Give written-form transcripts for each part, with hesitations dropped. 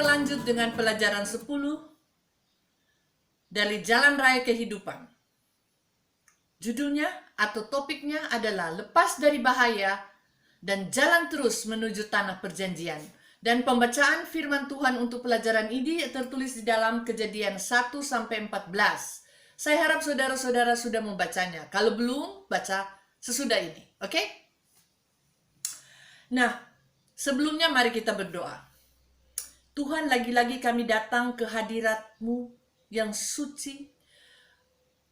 kita lanjut dengan pelajaran 10 dari Jalan Raya Kehidupan. Judulnya atau topiknya adalah lepas dari bahaya dan jalan terus menuju tanah perjanjian. Dan pembacaan firman Tuhan untuk pelajaran ini tertulis di dalam Kejadian 1-14. Saya harap saudara-saudara sudah membacanya. Kalau belum, baca sesudah ini. Oke? Nah, sebelumnya mari kita berdoa. Tuhan, lagi-lagi kami datang ke hadirat-Mu yang suci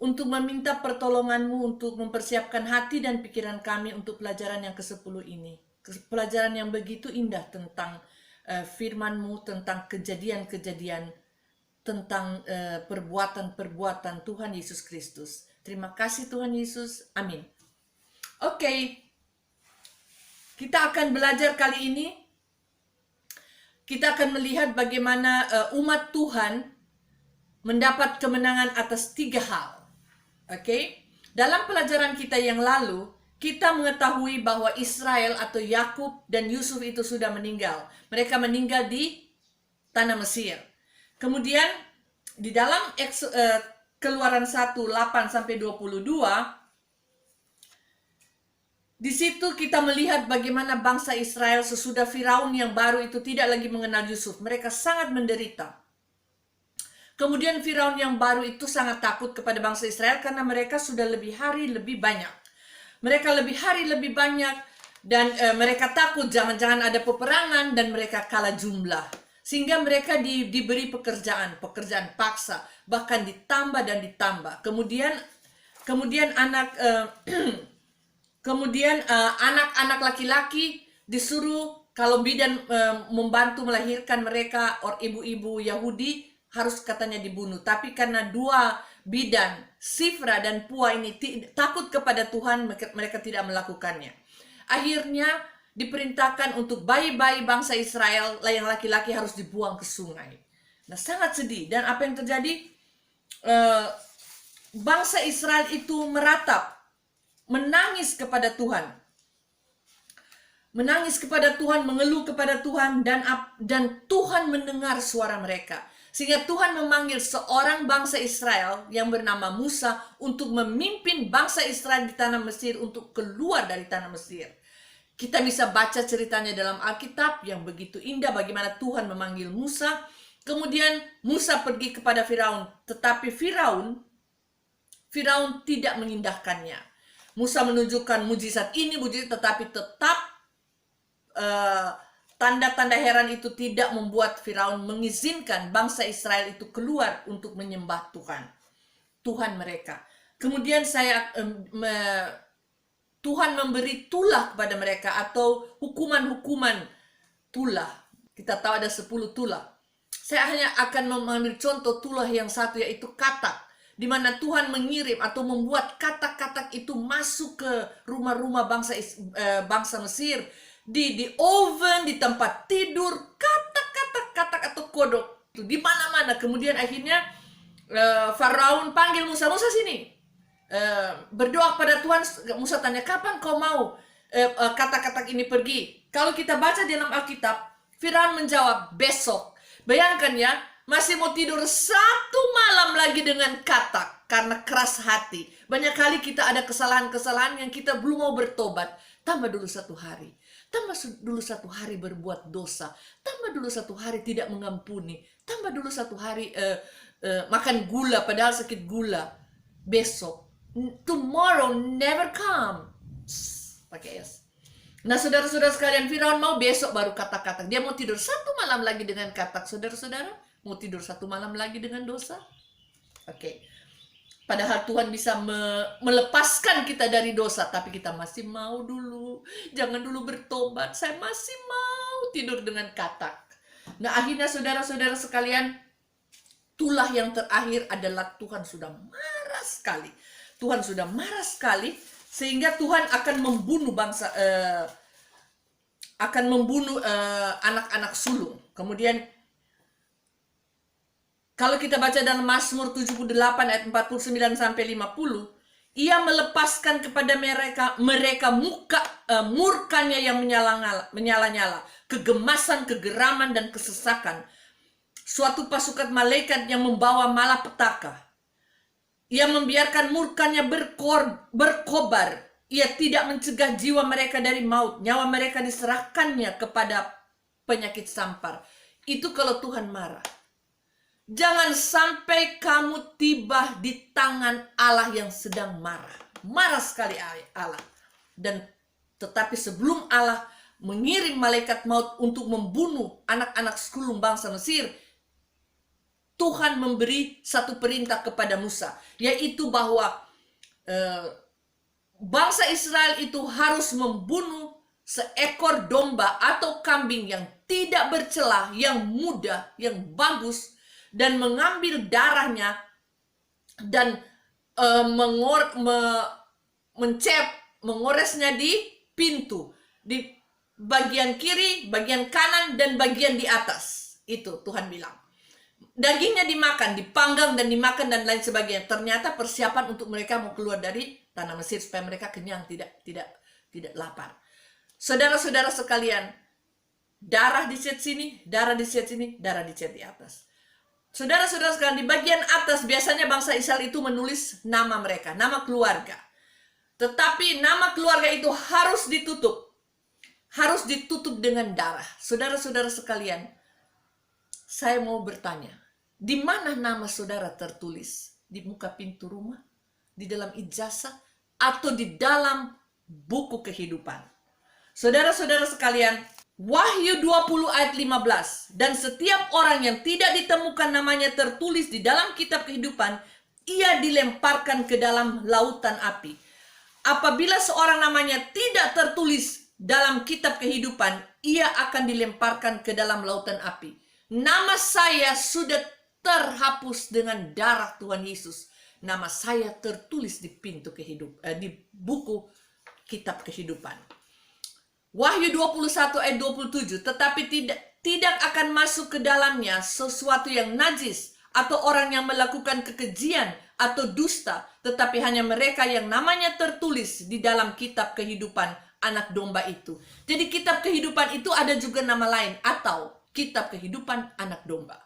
untuk meminta pertolongan-Mu untuk mempersiapkan hati dan pikiran kami untuk pelajaran yang ke-10 ini. Pelajaran yang begitu indah tentang firman-Mu, tentang kejadian-kejadian, tentang perbuatan-perbuatan Tuhan Yesus Kristus. Terima kasih Tuhan Yesus. Amin. Oke. Kita akan belajar kali ini. Kita akan melihat bagaimana umat Tuhan mendapat kemenangan atas 3 hal. Oke? Dalam pelajaran kita yang lalu, kita mengetahui bahwa Israel atau Yakub dan Yusuf itu sudah meninggal. Mereka meninggal di tanah Mesir. Kemudian di dalam Keluaran 1:8-22, di situ kita melihat bagaimana bangsa Israel sesudah Firaun yang baru itu tidak lagi mengenal Yusuf. Mereka sangat menderita. Kemudian Firaun yang baru itu sangat takut kepada bangsa Israel karena mereka sudah lebih hari lebih banyak. Mereka lebih hari lebih banyak dan mereka takut jangan-jangan ada peperangan dan mereka kalah jumlah. Sehingga mereka diberi pekerjaan paksa, bahkan ditambah dan ditambah. Kemudian anak-anak laki-laki disuruh kalau bidan membantu melahirkan mereka, ibu-ibu Yahudi harus katanya dibunuh. Tapi karena 2 bidan, Sifra dan Pua ini takut kepada Tuhan, mereka tidak melakukannya. Akhirnya diperintahkan untuk bayi-bayi bangsa Israel yang laki-laki harus dibuang ke sungai. Nah, sangat sedih. Dan apa yang terjadi? Bangsa Israel itu meratap, menangis kepada Tuhan. Menangis kepada Tuhan, mengeluh kepada Tuhan, dan Tuhan mendengar suara mereka. Sehingga Tuhan memanggil seorang bangsa Israel yang bernama Musa untuk memimpin bangsa Israel di tanah Mesir untuk keluar dari tanah Mesir. Kita bisa baca ceritanya dalam Alkitab yang begitu indah bagaimana Tuhan memanggil Musa. Kemudian Musa pergi kepada Firaun, tetapi Firaun tidak mengindahkannya. Musa menunjukkan mujizat ini, tetapi tetap tanda-tanda heran itu tidak membuat Firaun mengizinkan bangsa Israel itu keluar untuk menyembah Tuhan mereka. Kemudian Tuhan memberi tulah kepada mereka atau hukuman-hukuman tulah. Kita tahu ada 10 tulah. Saya hanya akan mengambil contoh tulah yang satu, yaitu katak, di mana Tuhan mengirim atau membuat katak-katak itu masuk ke rumah-rumah bangsa Mesir, di oven, di tempat tidur, katak atau kodok itu di mana-mana. Kemudian akhirnya Firaun panggil Musa, Musa sini, berdoa kepada Tuhan. Musa tanya, kapan kau mau katak-katak ini pergi? Kalau kita baca di dalam Alkitab, Firaun menjawab, besok. Bayangkan ya, masih mau tidur 1 malam lagi dengan katak karena keras hati. Banyak kali kita ada kesalahan-kesalahan yang kita belum mau bertobat. Tambah dulu 1 hari. Tambah dulu 1 hari berbuat dosa. Tambah dulu 1 hari tidak mengampuni. Tambah dulu 1 hari makan gula padahal sakit gula. Besok. Tomorrow never come. Pakai S. Nah, saudara-saudara sekalian, Firaun mau besok baru katak-katak. Dia mau tidur 1 malam lagi dengan katak. Saudara-saudara, mau tidur 1 malam lagi dengan dosa? Oke. Padahal Tuhan bisa melepaskan kita dari dosa, tapi kita masih mau dulu. Jangan dulu bertobat. Saya masih mau tidur dengan katak. Nah, akhirnya saudara-saudara sekalian, tulah yang terakhir adalah Tuhan sudah marah sekali. Tuhan sudah marah sekali sehingga Tuhan akan membunuh anak-anak sulung. Kemudian kalau kita baca dalam Mazmur 78 ayat 49 sampai 50, ia melepaskan kepada mereka murkanya yang menyala-nyala, kegemasan, kegeraman dan kesesakan. suatu pasukan malaikat yang membawa malapetaka. Ia membiarkan murkanya berkobar. Ia tidak mencegah jiwa mereka dari maut. Nyawa mereka diserahkannya kepada penyakit sampar. Itu kalau Tuhan marah. Jangan sampai kamu tiba di tangan Allah yang sedang marah. Marah sekali Allah. Tetapi sebelum Allah mengirim malaikat maut untuk membunuh anak-anak sekulum bangsa Mesir, Tuhan memberi satu perintah kepada Musa, yaitu bahwa bangsa Israel itu harus membunuh seekor domba atau kambing yang tidak bercela, yang muda, yang bagus, dan mengambil darahnya dan mengoresnya di pintu, di bagian kiri, bagian kanan, dan bagian di atas. Itu Tuhan bilang. Dagingnya dimakan, dipanggang dan dimakan dan lain sebagainya. Ternyata persiapan untuk mereka mau keluar dari tanah Mesir supaya mereka kenyang, tidak lapar. Saudara-saudara sekalian, darah dicet sini, darah dicet sini, darah dicet di atas. Saudara-saudara sekalian, di bagian atas biasanya bangsa Israel itu menulis nama mereka, nama keluarga. Tetapi nama keluarga itu harus ditutup. Harus ditutup dengan darah. Saudara-saudara sekalian, saya mau bertanya, di mana nama saudara tertulis? Di muka pintu rumah? Di dalam ijazah? Atau di dalam buku kehidupan? Saudara-saudara sekalian, Wahyu 20 ayat 15. Dan setiap orang yang tidak ditemukan namanya tertulis di dalam kitab kehidupan, ia dilemparkan ke dalam lautan api. Apabila seorang namanya tidak tertulis dalam kitab kehidupan, ia akan dilemparkan ke dalam lautan api. Nama saya sudah terhapus dengan darah Tuhan Yesus. Nama saya tertulis di pintu kehidupan, di buku kitab kehidupan. Wahyu 21 ayat 27. Tetapi tidak akan masuk ke dalamnya sesuatu yang najis atau orang yang melakukan kekejian atau dusta, tetapi hanya mereka yang namanya tertulis di dalam kitab kehidupan anak domba itu. Jadi kitab kehidupan itu ada juga nama lain, atau kitab kehidupan anak domba.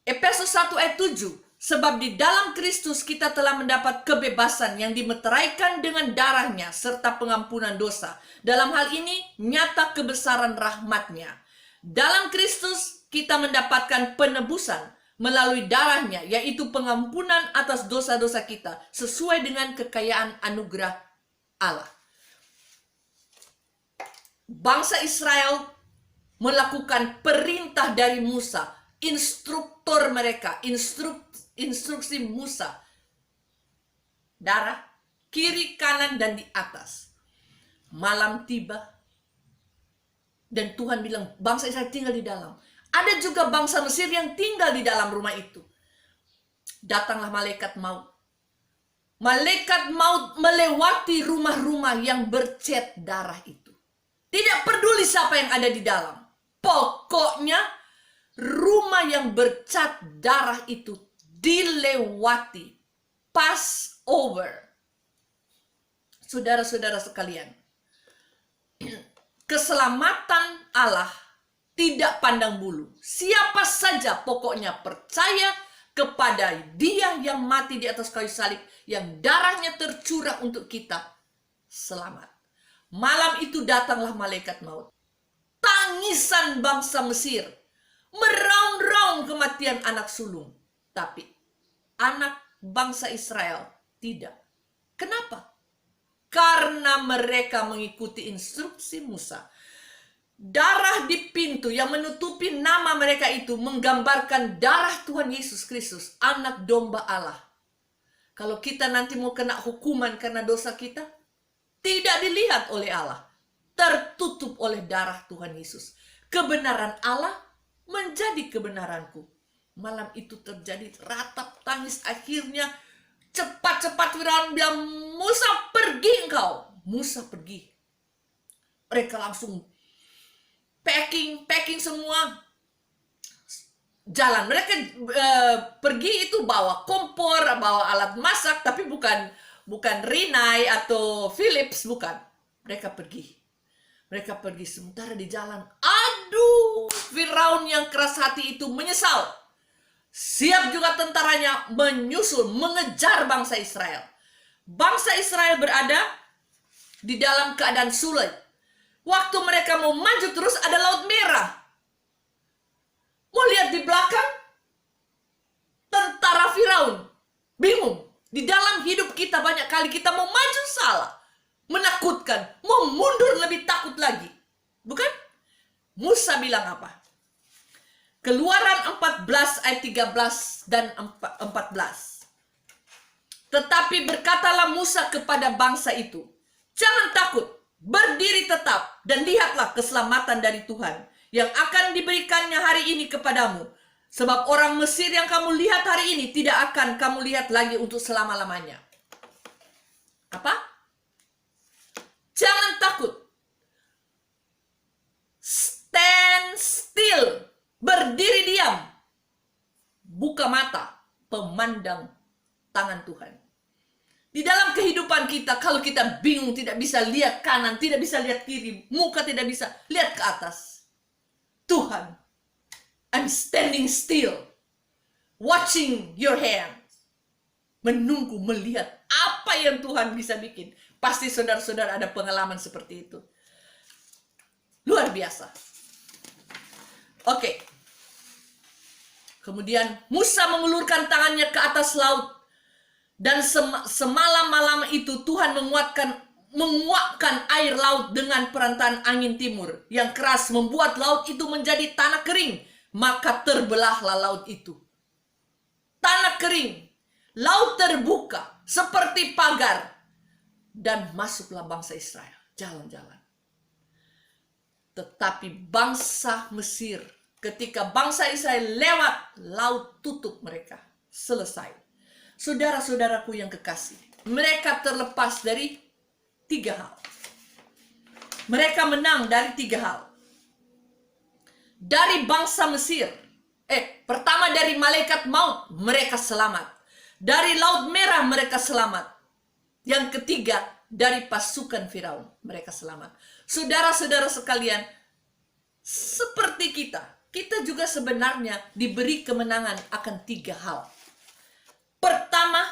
Efesus 1 ayat 7. Sebab di dalam Kristus kita telah mendapat kebebasan yang dimeteraikan dengan darahnya serta pengampunan dosa. Dalam hal ini nyata kebesaran rahmatnya. Dalam Kristus kita mendapatkan penebusan melalui darahnya, yaitu pengampunan atas dosa-dosa kita sesuai dengan kekayaan anugerah Allah. Bangsa Israel melakukan perintah dari Musa, instruktur mereka, instruksi Musa. Darah, kiri, kanan, dan di atas. Malam tiba, dan Tuhan bilang, bangsa Israel tinggal di dalam. Ada juga bangsa Mesir yang tinggal di dalam rumah itu. Datanglah malaikat maut. Malaikat maut melewati rumah-rumah yang bercat darah itu. Tidak peduli siapa yang ada di dalam. Pokoknya rumah yang bercat darah itu dilewati. Pass over. Saudara-saudara sekalian, keselamatan Allah tidak pandang bulu. Siapa saja pokoknya percaya kepada Dia yang mati di atas kayu salib, yang darahnya tercurah untuk kita, selamat. Malam itu datanglah malaikat maut. Tangisan bangsa Mesir, meraung-raung kematian anak sulung. Tapi anak bangsa Israel tidak. Kenapa? Karena mereka mengikuti instruksi Musa. Darah di pintu yang menutupi nama mereka itu menggambarkan darah Tuhan Yesus Kristus, anak domba Allah. Kalau kita nanti mau kena hukuman karena dosa kita, tidak dilihat oleh Allah, tertutup oleh darah Tuhan Yesus. Kebenaran Allah menjadi kebenaranku. Malam itu terjadi ratap tangis, akhirnya cepat-cepat Firaun bilang, Musa pergi engkau. Musa pergi. Mereka langsung packing semua, jalan. Mereka pergi itu bawa kompor, bawa alat masak, tapi bukan Rinnai atau Philips, bukan. Mereka pergi sementara di jalan. Aduh, Firaun yang keras hati itu menyesal. Siap juga tentaranya menyusul, mengejar bangsa Israel. Bangsa Israel berada di dalam keadaan sulit. Waktu mereka mau maju terus ada Laut Merah. Mau lihat di belakang, tentara Firaun. Bingung. Di dalam hidup kita banyak kali kita mau maju salah. Menakutkan. Mau mundur lebih takut lagi. Bukan? Musa bilang apa? Keluaran 14 ayat 13 dan 14. Tetapi berkatalah Musa kepada bangsa itu, jangan takut, berdiri tetap, dan lihatlah keselamatan dari Tuhan yang akan diberikannya hari ini kepadamu. Sebab orang Mesir yang kamu lihat hari ini tidak akan kamu lihat lagi untuk selama-lamanya. Apa? Jangan takut. Stand still. Berdiri diam. Buka mata. Pemandang tangan Tuhan. Di dalam kehidupan kita, kalau kita bingung, tidak bisa lihat kanan, tidak bisa lihat kiri, muka tidak bisa, lihat ke atas. Tuhan, I'm standing still, watching your hand. Menunggu, melihat apa yang Tuhan bisa bikin. Pasti saudara-saudara ada pengalaman seperti itu. Luar biasa. Oke. Kemudian Musa mengulurkan tangannya ke atas laut. Dan semalam-malam itu Tuhan menguapkan air laut dengan perantaraan angin timur yang keras, membuat laut itu menjadi tanah kering. Maka terbelahlah laut itu. Tanah kering. Laut terbuka seperti pagar. Dan masuklah bangsa Israel. Jalan-jalan. Tetapi bangsa Mesir, ketika bangsa Israel lewat, laut tutup mereka. Selesai. Saudara-saudaraku yang kekasih, mereka terlepas dari 3 hal. Mereka menang dari 3 hal. Dari bangsa Mesir. Pertama dari malaikat maut, mereka selamat. Dari Laut Merah, mereka selamat. Yang ketiga, dari pasukan Firaun, mereka selamat. Saudara-saudara sekalian, seperti kita juga sebenarnya diberi kemenangan akan 3 hal. Pertama,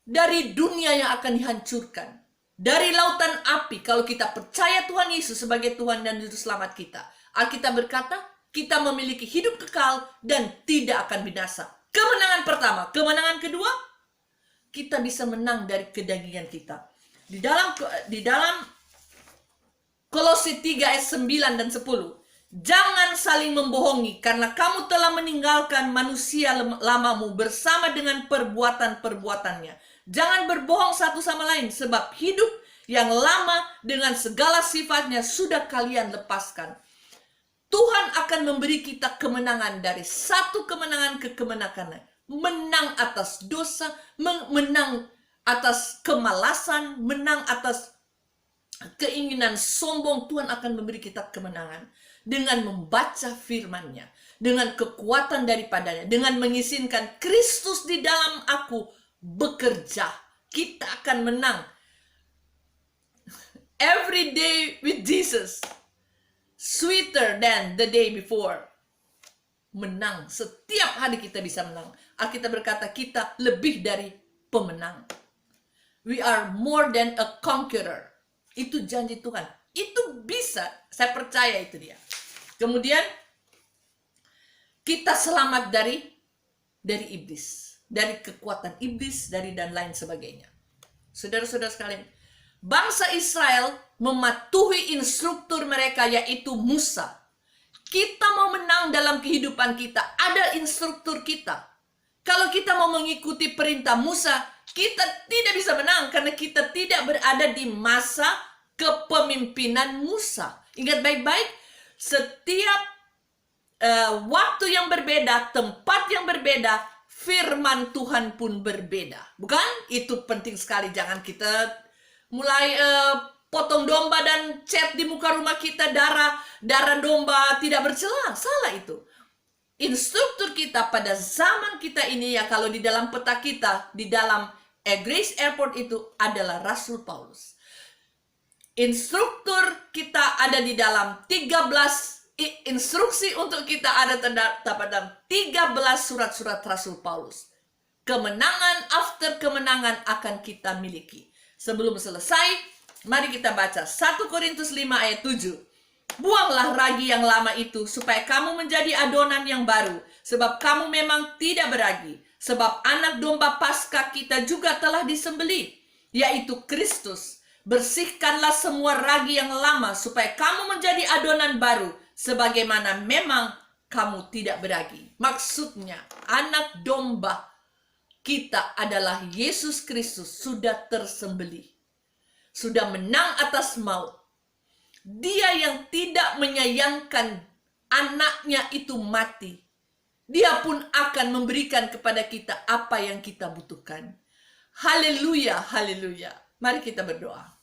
dari dunia yang akan dihancurkan. Dari lautan api, kalau kita percaya Tuhan Yesus sebagai Tuhan dan Juru Selamat kita. Alkitab berkata, kita memiliki hidup kekal dan tidak akan binasa. Kemenangan pertama. Kemenangan kedua, kita bisa menang dari kedagingan kita. Di dalam Kolose 3 ayat 9 dan 10. Jangan saling membohongi karena kamu telah meninggalkan manusia lamamu bersama dengan perbuatan-perbuatannya. Jangan berbohong satu sama lain sebab hidup yang lama dengan segala sifatnya sudah kalian lepaskan. Tuhan akan memberi kita kemenangan dari satu kemenangan ke kemenangan. Menang atas dosa, menang atas kemalasan, menang atas keinginan sombong. Tuhan akan memberi kita kemenangan dengan membaca firman-Nya, dengan kekuatan daripadanya, dengan mengizinkan Kristus di dalam aku bekerja. Kita akan menang. Every day with Jesus, sweeter than the day before. Menang. Setiap hari kita bisa menang. Alkitab berkata kita lebih dari pemenang. We are more than a conqueror. Itu janji Tuhan. Itu bisa. Saya percaya itu dia. Kemudian kita selamat dari iblis. Dari kekuatan iblis, dan lain sebagainya. Saudara-saudara sekalian, bangsa Israel mematuhi instruktur mereka yaitu Musa. Kita mau menang dalam kehidupan kita, ada instruktur kita. Kalau kita mau mengikuti perintah Musa, kita tidak bisa menang karena kita tidak berada di masa kepemimpinan Musa. Ingat baik-baik, setiap waktu yang berbeda, tempat yang berbeda, firman Tuhan pun berbeda. Bukan? Itu penting sekali. Jangan kita mulai potong domba dan cat di muka rumah kita darah domba tidak bercela. Salah itu. Instruktur kita pada zaman kita ini ya, kalau di dalam peta kita, di dalam Grace Airport itu adalah Rasul Paulus. Instruktur kita ada di dalam 13 instruksi untuk kita ada terdapat dalam 13 surat-surat Rasul Paulus. Kemenangan after kemenangan akan kita miliki. Sebelum selesai, mari kita baca 1 Korintus 5 ayat 7. Buanglah ragi yang lama itu supaya kamu menjadi adonan yang baru, sebab kamu memang tidak beragi. Sebab anak domba Paskah kita juga telah disembelih, yaitu Kristus. Bersihkanlah semua ragi yang lama supaya kamu menjadi adonan baru, sebagaimana memang kamu tidak beragi. Maksudnya, anak domba kita adalah Yesus Kristus, sudah tersembelih, sudah menang atas maut. Dia yang tidak menyayangkan anaknya itu mati, dia pun akan memberikan kepada kita apa yang kita butuhkan. Haleluya, haleluya. Mari kita berdoa.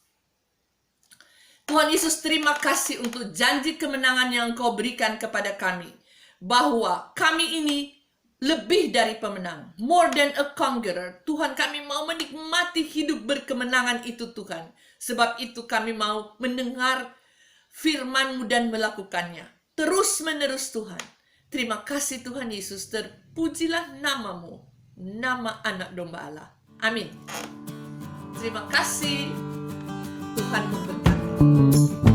Tuhan Yesus, terima kasih untuk janji kemenangan yang Engkau berikan kepada kami, bahwa kami ini lebih dari pemenang, more than a conqueror. Tuhan, kami mau menikmati hidup berkemenangan itu, Tuhan. Sebab itu kami mau mendengar firman-Mu dan melakukannya terus menerus, Tuhan. Terima kasih Tuhan Yesus, terpujilah nama-Mu, nama anak domba Allah. Amin. Terima kasih, Tuhan memberkati.